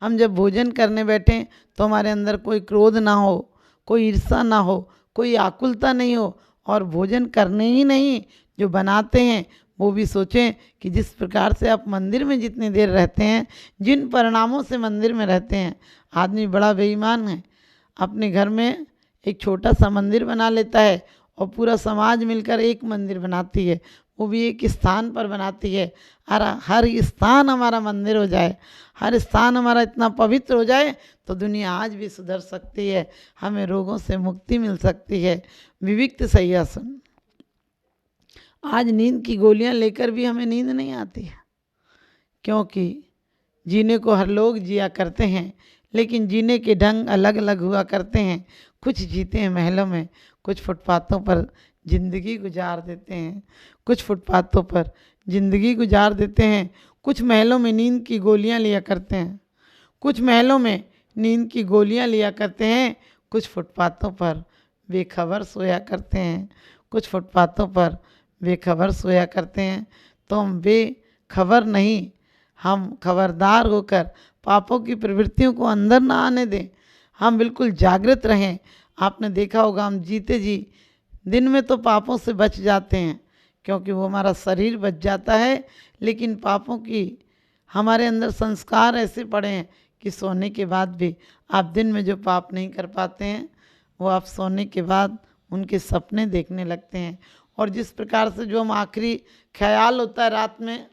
हम जब भोजन करने बैठें तो हमारे अंदर कोई क्रोध ना हो, कोई ईर्ष्या ना हो, कोई आकुलता नहीं हो, और भोजन करने ही नहीं, जो बनाते हैं वो भी सोचें कि जिस प्रकार से आप मंदिर में जितनी देर रहते हैं, जिन परिणामों से मंदिर में रहते हैं, आदमी बड़ा बेईमान है। अपने घर में एक छोटा सा मंदिर बना लेता है और पूरा समाज मिलकर एक मंदिर बनाती है, वो भी एक स्थान पर बनाती है। हर स्थान हमारा मंदिर हो जाए, हर स्थान हमारा इतना पवित्र हो जाए तो दुनिया आज भी सुधर सकती है, हमें रोगों से मुक्ति मिल सकती है। विविक्त सैयासन, आज नींद की गोलियां लेकर भी हमें नींद नहीं आती है, क्योंकि जीने को हर लोग जिया करते हैं, लेकिन जीने के ढंग अलग अलग हुआ करते हैं। कुछ जीते हैं महलों में, कुछ फुटपाथों पर जिंदगी गुजार देते हैं, कुछ फुटपाथों पर जिंदगी गुजार देते हैं। कुछ महलों में नींद की गोलियां लिया करते हैं, कुछ महलों में नींद की गोलियां लिया करते हैं, कुछ फुटपाथों पर बेखबर सोया करते हैं, कुछ फुटपाथों पर बेखबर सोया करते हैं। तो हम बेखबर नहीं, हम खबरदार होकर पापों की प्रवृत्तियों को अंदर ना आने दें, हम बिल्कुल जागृत रहें। आपने देखा होगा, हम जीते जी दिन में तो पापों से बच जाते हैं, क्योंकि वो हमारा शरीर बच जाता है, लेकिन पापों की हमारे अंदर संस्कार ऐसे पड़े हैं कि सोने के बाद भी आप दिन में जो पाप नहीं कर पाते हैं, वो आप सोने के बाद उनके सपने देखने लगते हैं। और जिस प्रकार से जो हम आखिरी ख्याल होता है रात में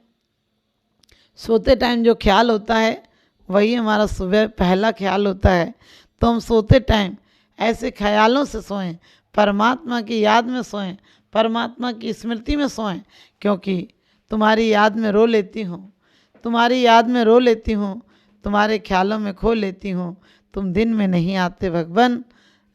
सोते टाइम जो ख्याल होता है, वही हमारा सुबह पहला ख्याल होता है। तो हम सोते टाइम ऐसे ख्यालों से सोएं, परमात्मा की याद में सोएं, परमात्मा की स्मृति में सोएं, क्योंकि तुम्हारी याद में रो लेती हूँ, तुम्हारी याद में रो लेती हूँ, तुम्हारे ख्यालों में खो लेती हूँ। तुम दिन में नहीं आते भगवान,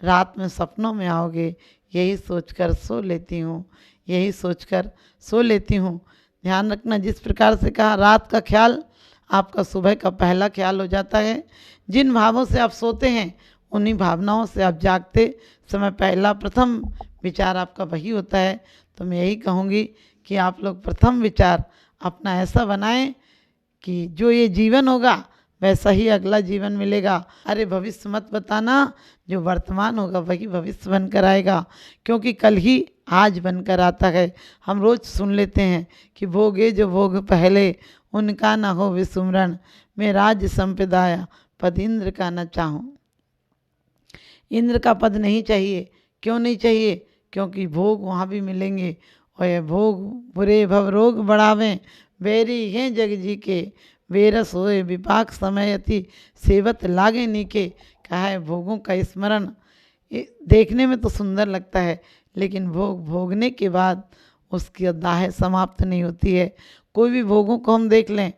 रात में सपनों में आओगे, यही सोचकर सो लेती हूँ, यही सोचकर सो लेती हूँ। ध्यान रखना, जिस प्रकार से कहा रात का ख्याल आपका सुबह का पहला ख्याल हो जाता है। जिन भावों से आप सोते हैं, उन्हीं भावनाओं से आप जागते समय पहला प्रथम विचार आपका वही होता है। तो मैं यही कहूँगी कि आप लोग प्रथम विचार अपना ऐसा बनाएं कि जो ये जीवन होगा वैसा ही अगला जीवन मिलेगा। अरे भविष्य मत बताना, जो वर्तमान होगा वही भविष्य बनकर आएगा, क्योंकि कल ही आज बनकर आता है। हम रोज सुन लेते हैं कि भोगे जो भोग पहले, उनका न हो विस्मरण, मैं राज्य संपदाया पद इंद्र का न चाहूँ। इंद्र का पद नहीं चाहिए। क्यों नहीं चाहिए? क्योंकि भोग वहाँ भी मिलेंगे, और ये भोग बुरे भव रोग बढ़ावें, बेरी हैं जग जी के, बेरस होए विपाक समय अति सेवत लागे नीके। कहा है भोगों का स्मरण देखने में तो सुंदर लगता है, लेकिन भोग भोगने के बाद उसकी दाह समाप्त नहीं होती है। कोई भी भोगों को हम देख लें,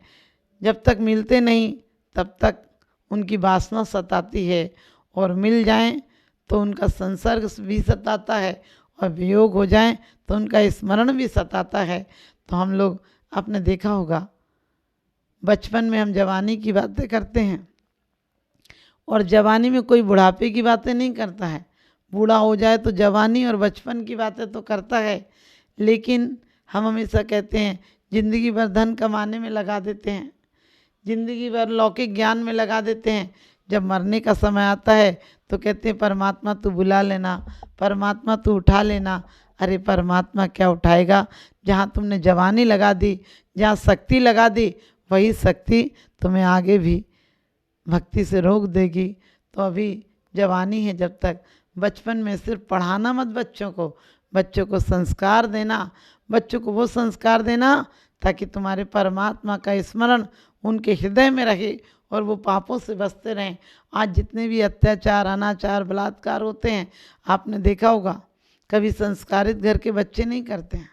जब तक मिलते नहीं तब तक उनकी वासना सताती है, और मिल जाएं तो उनका संसर्ग भी सताता है, और वियोग हो जाएं तो उनका स्मरण भी सताता है। तो हम लोग आपने देखा होगा, बचपन में हम जवानी की बातें करते हैं, और जवानी में कोई बुढ़ापे की बातें नहीं करता है। बूढ़ा हो जाए तो जवानी और बचपन की बातें तो करता है, लेकिन हम हमेशा कहते हैं जिंदगी भर धन कमाने में लगा देते हैं, जिंदगी भर लौकिक ज्ञान में लगा देते हैं। जब मरने का समय आता है तो कहते हैं परमात्मा तू बुला लेना, परमात्मा तू उठा लेना। अरे परमात्मा क्या उठाएगा? जहाँ तुमने जवानी लगा दी, जहाँ शक्ति लगा दी, वही शक्ति तुम्हें आगे भी भक्ति से रोक देगी। तो अभी जवानी है, जब तक बचपन में सिर्फ पढ़ाना मत बच्चों को संस्कार देना, बच्चों को वो संस्कार देना ताकि तुम्हारे परमात्मा का स्मरण उनके हृदय में रहे और वो पापों से बचते रहें। आज जितने भी अत्याचार, अनाचार, बलात्कार होते हैं, आपने देखा होगा, कभी संस्कारित घर के बच्चे नहीं करते हैं।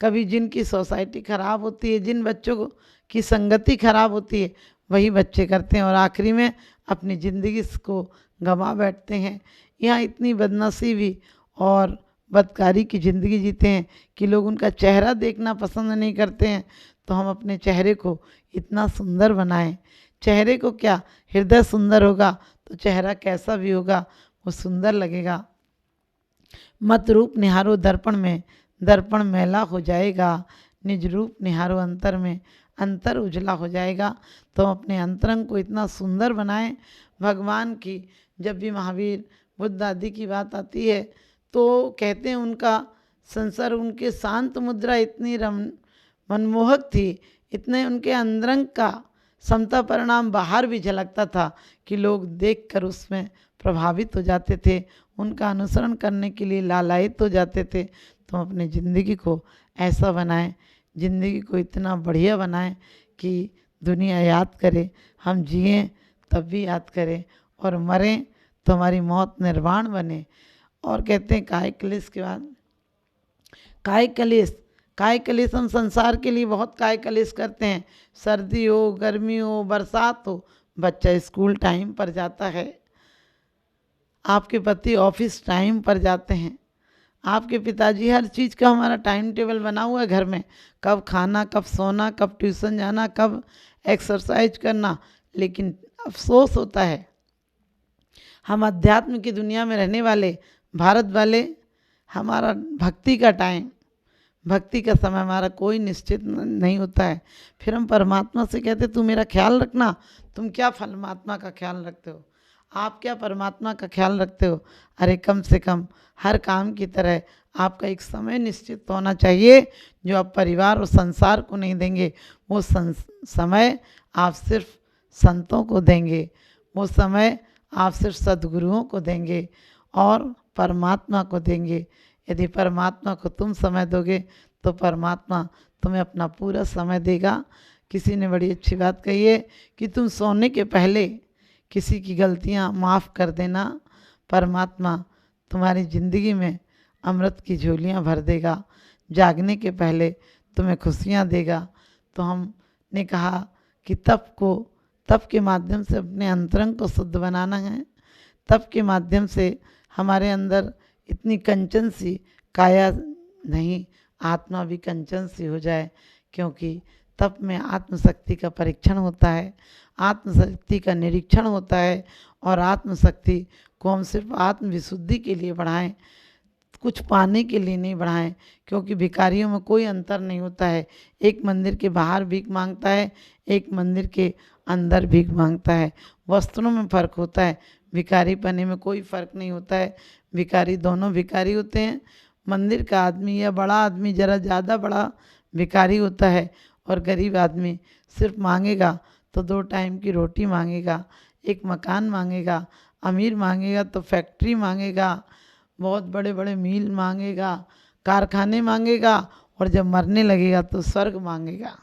कभी जिनकी सोसाइटी खराब होती है, जिन बच्चों की संगति खराब होती है, वही बच्चे करते हैं, और आखिरी में अपनी ज़िंदगी को गंवा बैठते हैं। यहाँ इतनी बदनसीबी और बदकारी की ज़िंदगी जीते हैं कि लोग उनका चेहरा देखना पसंद नहीं करते हैं। तो हम अपने चेहरे को इतना सुंदर बनाएं। चेहरे को क्या, हृदय सुंदर होगा तो चेहरा कैसा भी होगा वो सुंदर लगेगा। मत रूप निहारो दर्पण में, दर्पण मैला हो जाएगा। निज रूप निहारो अंतर में, अंतर उजला हो जाएगा। तो अपने अंतरंग को इतना सुंदर बनाएं। भगवान की जब भी महावीर बुद्ध आदि की बात आती है तो कहते हैं उनका संसार, उनके शांत मुद्रा इतनी मनमोहक थी, इतने उनके अंतरंग का समता परिणाम बाहर भी झलकता था कि लोग देखकर उसमें प्रभावित हो जाते थे, उनका अनुसरण करने के लिए लालायित हो जाते थे। तो अपनी ज़िंदगी को ऐसा बनाएं, ज़िंदगी को इतना बढ़िया बनाएं कि दुनिया याद करे, हम जिएं तब भी याद करें और मरें तो हमारी मौत निर्वाण बने। और कहते हैं काय क्लेश के बाद काय कलेश, काय कलेश हम संसार के लिए बहुत काय कलेश करते हैं। सर्दी हो, गर्मी हो, बरसात हो, बच्चा स्कूल टाइम पर जाता है, आपके पति ऑफिस टाइम पर जाते हैं, आपके पिताजी, हर चीज़ का हमारा टाइम टेबल बना हुआ है घर में, कब खाना, कब सोना, कब ट्यूशन जाना, कब एक्सरसाइज करना। लेकिन अफसोस होता है हम अध्यात्म की दुनिया में रहने वाले भारत वाले, हमारा भक्ति का टाइम, भक्ति का समय हमारा कोई निश्चित नहीं होता है। फिर हम परमात्मा से कहते तू मेरा ख्याल रखना, तुम क्या परमात्मा का ख्याल रखते हो, आप क्या परमात्मा का ख्याल रखते हो। अरे कम से कम हर काम की तरह आपका एक समय निश्चित होना चाहिए जो आप परिवार और संसार को नहीं देंगे, वो समय आप सिर्फ संतों को देंगे, वो समय आप सिर्फ सद्गुरुओं को देंगे और परमात्मा को देंगे। यदि परमात्मा को तुम समय दोगे तो परमात्मा तुम्हें अपना पूरा समय देगा। किसी ने बड़ी अच्छी बात कही है कि तुम सोने के पहले किसी की गलतियां माफ़ कर देना, परमात्मा तुम्हारी ज़िंदगी में अमृत की झोलियां भर देगा, जागने के पहले तुम्हें खुशियां देगा। तो हमने कहा कि तप के माध्यम से अपने अंतरंग को शुद्ध बनाना है, तप के माध्यम से हमारे अंदर इतनी कंचन सी काया नहीं, आत्मा भी कंचन सी हो जाए, क्योंकि तप में आत्मशक्ति का परीक्षण होता है, आत्मशक्ति का निरीक्षण होता है। और आत्मशक्ति को हम सिर्फ आत्म विशुद्धि के लिए बढ़ाएं, कुछ पाने के लिए नहीं बढ़ाएं, क्योंकि भिखारियों में कोई अंतर नहीं होता है। एक मंदिर के बाहर भीख मांगता है, एक मंदिर के अंदर भीख मांगता है, वस्त्रों में फ़र्क होता है, भिखारी पने में कोई फ़र्क नहीं होता है। भिखारी दोनों भिखारी होते हैं, मंदिर का आदमी या बड़ा आदमी ज़रा ज़्यादा बड़ा भिखारी होता है, और गरीब आदमी सिर्फ मांगेगा तो 2 टाइम की रोटी मांगेगा, एक मकान मांगेगा, अमीर मांगेगा तो फैक्ट्री मांगेगा, बहुत बड़े बड़े मील मांगेगा, कारखाने मांगेगा, और जब मरने लगेगा तो स्वर्ग मांगेगा।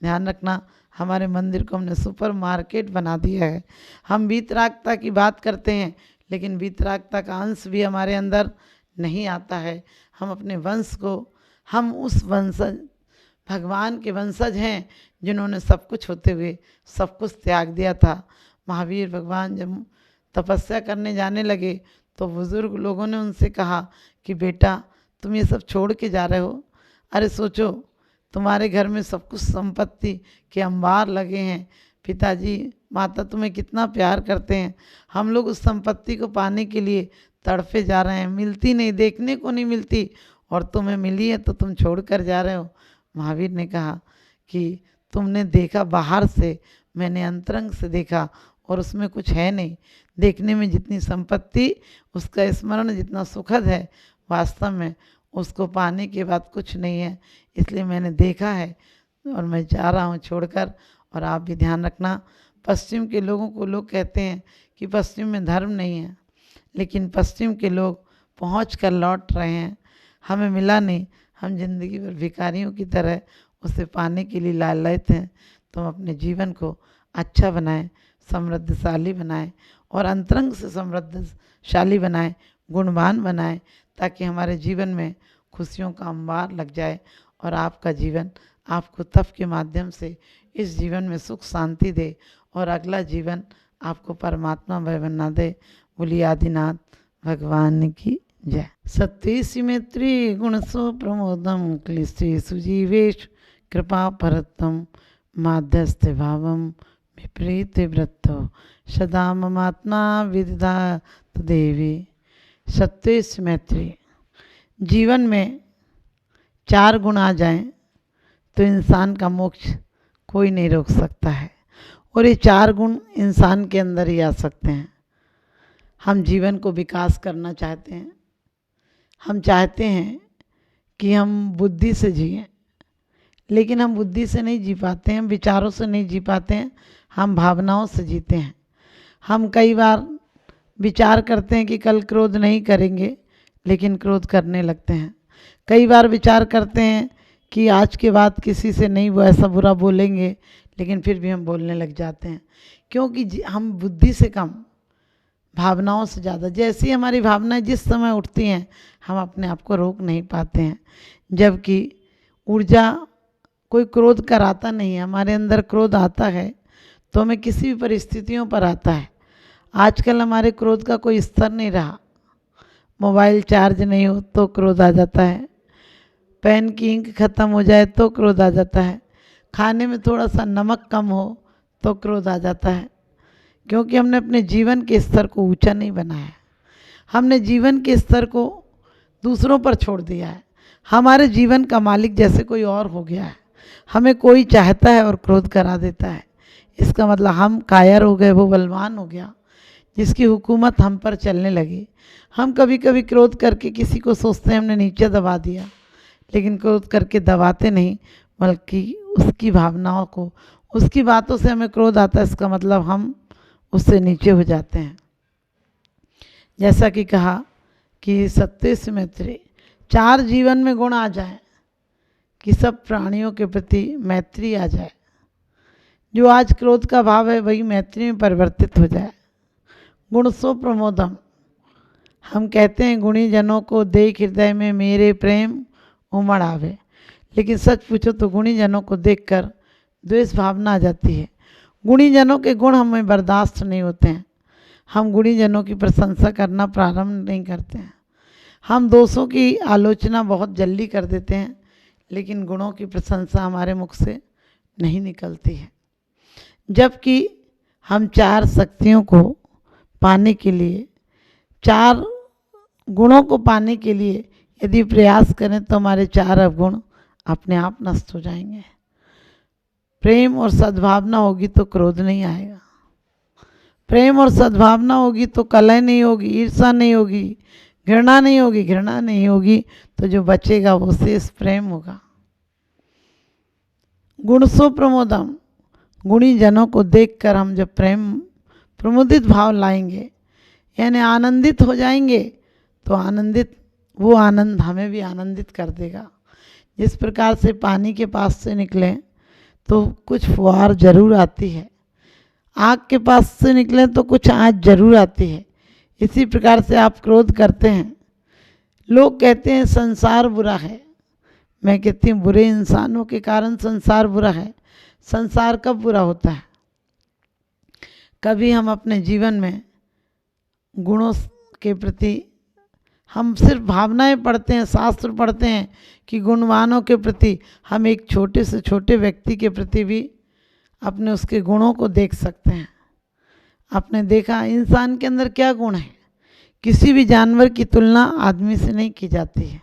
ध्यान रखना, हमारे मंदिर को हमने सुपर मार्केट बना दिया है। हम वीतरागता की बात करते हैं, लेकिन वीतरागता का अंश भी हमारे अंदर नहीं आता है। हम अपने वंश को, हम उस वंशज, भगवान के वंशज हैं जिन्होंने सब कुछ होते हुए सब कुछ त्याग दिया था। महावीर भगवान जब तपस्या करने जाने लगे तो बुज़ुर्ग लोगों ने उनसे कहा कि बेटा तुम ये सब छोड़ के जा रहे हो, अरे सोचो तुम्हारे घर में सब कुछ संपत्ति के अंबार लगे हैं, पिताजी माता तुम्हें कितना प्यार करते हैं, हम लोग उस संपत्ति को पाने के लिए तड़फे जा रहे हैं, मिलती नहीं, देखने को नहीं मिलती, और तुम्हें मिली है तो तुम छोड़ कर जा रहे हो। महावीर ने कहा कि तुमने देखा बाहर से, मैंने अंतरंग से देखा और उसमें कुछ है नहीं। देखने में जितनी संपत्ति, उसका स्मरण जितना सुखद है, वास्तव में उसको पाने के बाद कुछ नहीं है। इसलिए मैंने देखा है और मैं जा रहा हूँ छोड़कर। और आप भी ध्यान रखना, पश्चिम के लोगों को लोग कहते हैं कि पश्चिम में धर्म नहीं है, लेकिन पश्चिम के लोग पहुँच कर लौट रहे हैं, हमें मिला नहीं, हम जिंदगी भर भिखारियों की तरह उसे पाने के लिए लालयित हैं। तो हम अपने जीवन को अच्छा बनाएं, समृद्धशाली बनाएं, और अंतरंग से समृद्धशाली बनाएं, गुणवान बनाएं, ताकि हमारे जीवन में खुशियों का अंबार लग जाए और आपका जीवन आपको तप के माध्यम से इस जीवन में सुख शांति दे और अगला जीवन आपको परमात्मा भय बना दे। बोलिए आदिनाथ भगवान की जय। सत्य मैत्री गुण सो प्रमोदम क्लिष्टेषु जीवेषु कृपा परतम माध्यस्थ भावम विपरीत वृत्तो सदा ममात्मा विदधात देवी। सत्य मैत्री, जीवन में 4 गुण आ जाएं तो इंसान का मोक्ष कोई नहीं रोक सकता है। और ये 4 गुण इंसान के अंदर ही आ सकते हैं। हम जीवन को विकास करना चाहते हैं, हम चाहते हैं कि हम बुद्धि से जिएं, लेकिन हम बुद्धि से नहीं जी पाते हैं, हम विचारों से नहीं जी पाते हैं, हम भावनाओं से जीते हैं। हम कई बार विचार करते हैं कि कल क्रोध नहीं करेंगे, लेकिन क्रोध करने लगते हैं। कई बार विचार करते हैं कि आज के बाद किसी से नहीं वो ऐसा बुरा बोलेंगे, लेकिन फिर भी हम बोलने लग जाते हैं, क्योंकि हम बुद्धि से कम भावनाओं से ज़्यादा, जैसी हमारी भावनाएं जिस समय उठती हैं हम अपने आप को रोक नहीं पाते हैं। जबकि ऊर्जा कोई क्रोध कराता नहीं है, हमारे अंदर क्रोध आता है तो हमें किसी भी परिस्थितियों पर आता है। आजकल हमारे क्रोध का कोई स्तर नहीं रहा। मोबाइल चार्ज नहीं हो तो क्रोध आ जाता है, पेन की इंक खत्म हो जाए तो क्रोध आ जाता है, खाने में थोड़ा सा नमक कम हो तो क्रोध आ जाता है, क्योंकि हमने अपने जीवन के स्तर को ऊंचा नहीं बनाया। हमने जीवन के स्तर को दूसरों पर छोड़ दिया है। हमारे जीवन का मालिक जैसे कोई और हो गया है। हमें कोई चाहता है और क्रोध करा देता है, इसका मतलब हम कायर हो गए, वो बलवान हो गया जिसकी हुकूमत हम पर चलने लगी। हम कभी कभी क्रोध करके किसी को सोचते हैं हमने नीचे दबा दिया, लेकिन क्रोध करके दबाते नहीं, बल्कि उसकी भावनाओं को, उसकी बातों से हमें क्रोध आता है, इसका मतलब हम उससे नीचे हो जाते हैं। जैसा कि कहा कि सत्य से मैत्री, 4 जीवन में गुण आ जाए कि सब प्राणियों के प्रति मैत्री आ जाए। जो आज क्रोध का भाव है वही मैत्री में परिवर्तित हो जाए। गुण सो प्रमोदम, हम कहते हैं गुणी जनों को देख हृदय में मेरे प्रेम उमड़ आवे, लेकिन सच पूछो तो गुणी जनों को देखकर द्वेष भावना आ जाती है। गुणी जनों के गुण हमें बर्दाश्त नहीं होते हैं, हम गुणी जनों की प्रशंसा करना प्रारंभ नहीं करते हैं। हम दोषों की आलोचना बहुत जल्दी कर देते हैं, लेकिन गुणों की प्रशंसा हमारे मुख से नहीं निकलती है। जबकि हम 4 शक्तियों को पाने के लिए, 4 गुणों को पाने के लिए यदि प्रयास करें तो हमारे 4 अवगुण अपने आप नष्ट हो जाएंगे। प्रेम और सद्भावना होगी तो क्रोध नहीं आएगा, प्रेम और सद्भावना होगी तो कलह नहीं होगी, ईर्ष्या नहीं होगी, घृणा नहीं होगी, घृणा नहीं होगी तो जो बचेगा वो शेष प्रेम होगा। गुण सो प्रमोदम, गुणी जनों को देखकर हम जब प्रेम प्रमुदित भाव लाएंगे, यानी आनंदित हो जाएंगे, तो आनंदित, वो आनंद हमें भी आनंदित कर देगा। जिस प्रकार से पानी के पास से निकलें तो कुछ फुहार जरूर आती है, आग के पास से निकलें तो कुछ आँच जरूर आती है। इसी प्रकार से आप क्रोध करते हैं, लोग कहते हैं संसार बुरा है, मैं कहती हूँ बुरे इंसानों के कारण संसार बुरा है। संसार कब बुरा होता है? कभी हम अपने जीवन में गुणों के प्रति हम सिर्फ भावनाएं पढ़ते हैं, शास्त्र पढ़ते हैं कि गुणवानों के प्रति, हम एक छोटे से छोटे व्यक्ति के प्रति भी अपने उसके गुणों को देख सकते हैं। आपने देखा इंसान के अंदर क्या गुण है? किसी भी जानवर की तुलना आदमी से नहीं की जाती है,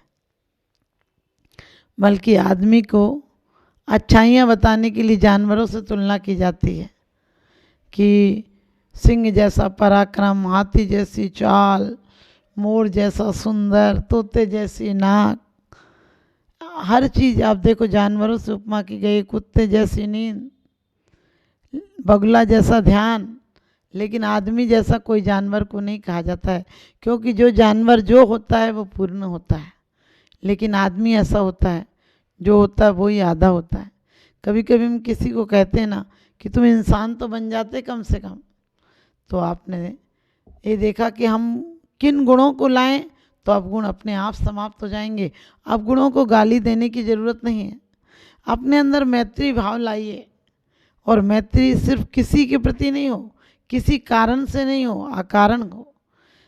बल्कि आदमी को अच्छाइयाँ बताने के लिए जानवरों से तुलना की जाती है कि सिंह जैसा पराक्रम, हाथी जैसी चाल, मोर जैसा सुंदर, तोते जैसी नाक, हर चीज़ आप देखो जानवरों से उपमा की गई, कुत्ते जैसी नींद, बगुला जैसा ध्यान, लेकिन आदमी जैसा कोई जानवर को नहीं कहा जाता है, क्योंकि जो जानवर जो होता है वो पूर्ण होता है, लेकिन आदमी ऐसा होता है जो होता है वही आधा होता है। कभी कभी हम किसी को कहते हैं ना कि तुम इंसान तो बन जाते कम से कम, तो आपने ये देखा कि हम किन गुणों को लाएं तो अब गुण अपने आप समाप्त हो जाएंगे। अब गुणों को गाली देने की ज़रूरत नहीं है, अपने अंदर मैत्री भाव लाइए। और मैत्री सिर्फ किसी के प्रति नहीं हो, किसी कारण से नहीं हो, अकारण हो,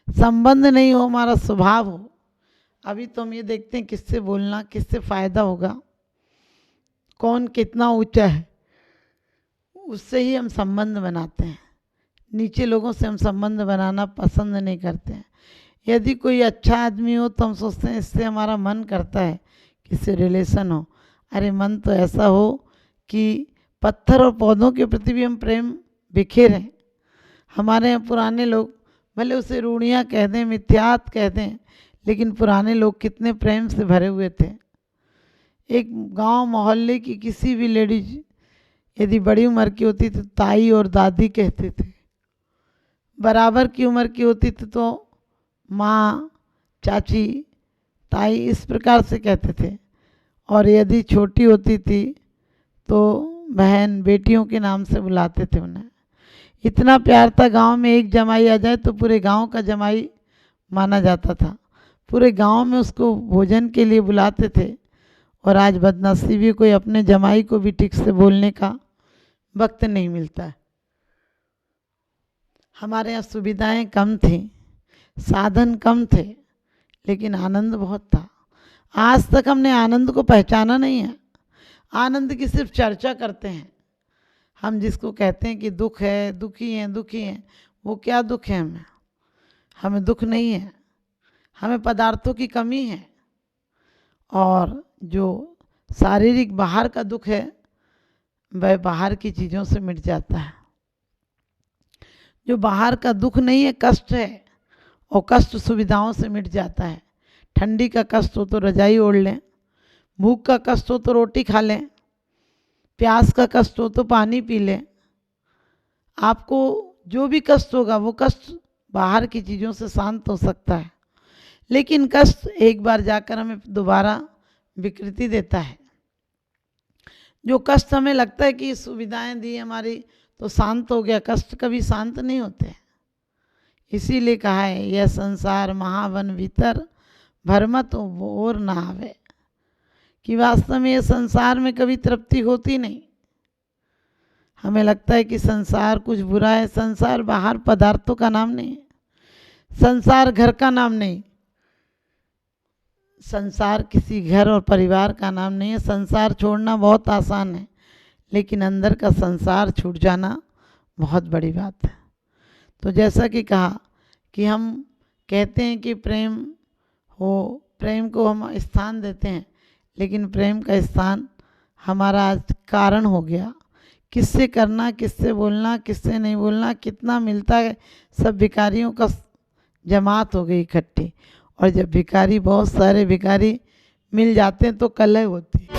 संबंध नहीं हो, हमारा स्वभाव हो। अभी तो हम ये देखते हैं किससे बोलना, किससे फ़ायदा होगा, कौन कितना ऊंचा है, उससे ही हम संबंध बनाते हैं। नीचे लोगों से हम संबंध बनाना पसंद नहीं करते हैं। यदि कोई अच्छा आदमी हो तो हम सोचते हैं इससे हमारा मन करता है कि इससे रिलेशन हो। अरे मन तो ऐसा हो कि पत्थर और पौधों के प्रति भी हम प्रेम बिखेरें। हमारे यहाँ पुराने लोग भले उसे रूढ़ियाँ कह दें, मिथ्यात कह दें, लेकिन पुराने लोग कितने प्रेम से भरे हुए थे। एक गांव मोहल्ले की किसी भी लेडीज यदि बड़ी उम्र की होती थी तो ताई और दादी कहते थे, बराबर की उम्र की होती थी तो माँ, चाची, ताई, इस प्रकार से कहते थे। और यदि छोटी होती थी तो बहन, बेटियों के नाम से बुलाते थे उन्हें। इतना प्यार था, गांव में एक जमाई आ जाए तो पूरे गांव का जमाई माना जाता था। पूरे गांव में उसको भोजन के लिए बुलाते थे। और आज बदनसीबी कोई अपने जमाई को भी ठीक से बोलने का वक्त नहीं मिलता है। हमारे यहाँ सुविधाएं कम थी, साधन कम थे, लेकिन आनंद बहुत था। आज तक हमने आनंद को पहचाना नहीं है। आनंद की सिर्फ चर्चा करते हैं। हम जिसको कहते हैं कि दुख है, दुखी हैं, दुखी हैं, वो क्या दुख है हमें? हमें दुख नहीं है, हमें पदार्थों की कमी है। और जो शारीरिक बाहर का दुख है वह बाहर की चीज़ों से मिट जाता है। जो बाहर का दुख नहीं है, कष्ट है, और कष्ट सुविधाओं से मिट जाता है। ठंडी का कष्ट हो तो रजाई ओढ़ लें, भूख का कष्ट हो तो रोटी खा लें, प्यास का कष्ट हो तो पानी पी लें। आपको जो भी कष्ट होगा वो कष्ट बाहर की चीज़ों से शांत हो सकता है, लेकिन कष्ट एक बार जाकर हमें दोबारा विकृति देता है। जो कष्ट हमें लगता है कि सुविधाएं दी हमारी तो शांत हो गया, कष्ट कभी शांत नहीं होते। इसीलिए कहा है, यह संसार महावन भीतर भरमत और ना आवे, कि वास्तव में ये संसार में कभी तृप्ति होती नहीं। हमें लगता है कि संसार कुछ बुरा है। संसार बाहर पदार्थों का नाम नहीं है, संसार घर का नाम नहीं, संसार किसी घर और परिवार का नाम नहीं है। संसार छोड़ना बहुत आसान है, लेकिन अंदर का संसार छूट जाना बहुत बड़ी बात है। तो जैसा कि कहा कि हम कहते हैं कि प्रेम हो, प्रेम को हम स्थान देते हैं, लेकिन प्रेम का स्थान हमारा आज कारण हो गया। किससे करना, किससे बोलना, किससे नहीं बोलना, कितना मिलता है, सब भिखारियों का जमात हो गई इकट्ठी। और जब भिखारी, बहुत सारे भिखारी मिल जाते हैं तो कलह होती है।